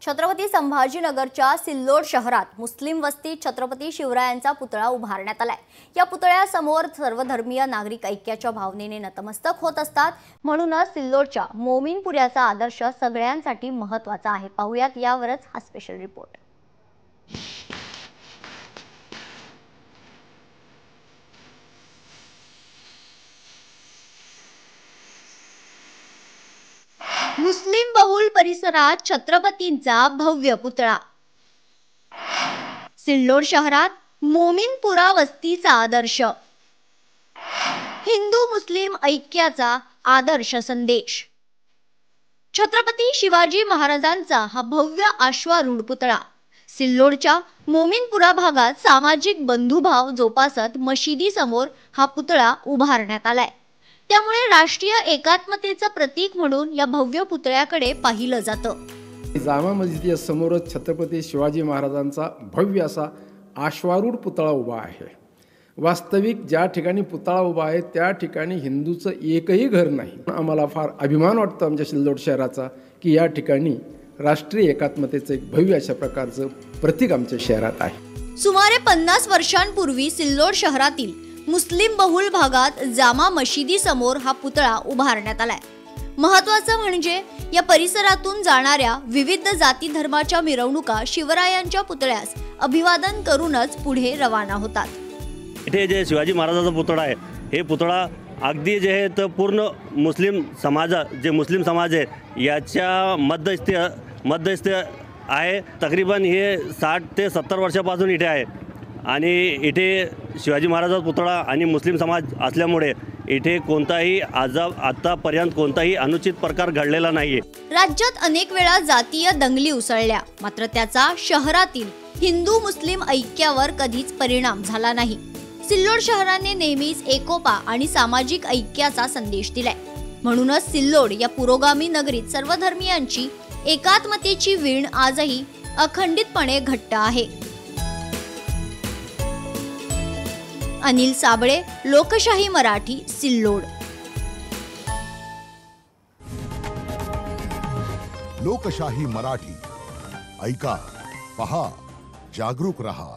छत्रपती संभाजीनगरच्या सिल्लोड शहरात मुस्लिम वस्तीत छत्रपती शिवरायांचा पुतळा उभारण्यात आलाय। या पुतळ्यासमोर सर्वधर्मीय नागरिक ऐक्याच्या भावनेने नतमस्तक होत असतात। म्हणूनच सिल्लोडच्या मोमीनपुऱ्याचा आदर्श सगळ्यांसाठी महत्त्वाचा आहे। पाहूयात यावरच हा स्पेशल रिपोर्ट। मुस्लिम बहुल परिसरात छत्रपतींचा भव्य पुतळा। सिल्लोड शहरात मोमीनपुरा वस्तीचा आदर्श। हिंदू मुस्लिम ऐक्याचा आदर्श संदेश। छत्रपती शिवाजी महाराजांचा हा भव्य अश्वारूढ पुतळा सिल्लोडच्या मोमीनपुरा भागात सामाजिक बंधुभाव जोपासत मशिदी समोर हा पुतळा उभारण्यात आलाय। त्यामुळे राष्ट्रीय एकात्मतेचं प्रतीक म्हणून या भव्य पुतळ्याकडे पाहिलं जातं। जामा मस्जिदीसमोरच छत्रपती शिवाजी महाराजांचा भव्य असा अश्वारूढ पुतळा उभा आहे। वास्तविक ज्या ठिकाणी पुतळा उभा आहे त्या ठिकाणी हिंदूचं एकही घर नाही। आम्हाला फार अभिमान वाटतो आमच्या सिल्लोड शहराचा की या ठिकाणी राष्ट्रीय एकात्मतेचं एक भव्य अशा प्रकारचं प्रतीक आमच्या शहरात आहे। सुमारे 50 वर्षांपूर्वी सिल्लोड शहरातील मुस्लिम बहुल भागात जामा मशिदी समोर हा पुतळा उभारण्यात आलाय। महत्त्वाचं म्हणजे या परिसरातून जाणाऱ्या विविध जाती धर्माच्या मिरवणुका शिवरायांच्या पुतळ्यास अभिवादन करूनच पुढे रवाना होतात। इथे जे शिवाजी महाराजांचा पुतळा आहे हे पुतळा अगदी जे आहे तर पूर्ण मुस्लिम समाज आहे याच्या मध्यस्थ आहे। तकरीबन हे 60 ते 70 वर्षापासून इथे आहे आणि इथे शिवाजी महाराजांचा पुतळा आणि मुस्लिम समाज असल्यामुळे इथे कोणताही आतापर्यंत कोणताही अनुचित प्रकार घडलेला नाहीये। राज्यात अनेक वेळा जातीय दंगली उसळल्या, मात्र त्याचा शहरातील हिंदू मुस्लिम ऐक्यावर कधीच परिणाम झाला नाही। सिल्लोड शहराने नेहमीच एकोपा आणि सामाजिक ऐक्याचा संदेश दिलाय। म्हणूनच सिल्लोड या पुरोगामी नगरीत सर्वधर्मीयांची एकात्मतेची वीण आजही अखंडितपणे घट्ट आहे। अनिल साबळे, लोकशाही मराठी, सिल्लोड। लोकशाही मराठी, ऐका, पहा, जागरूक रहा।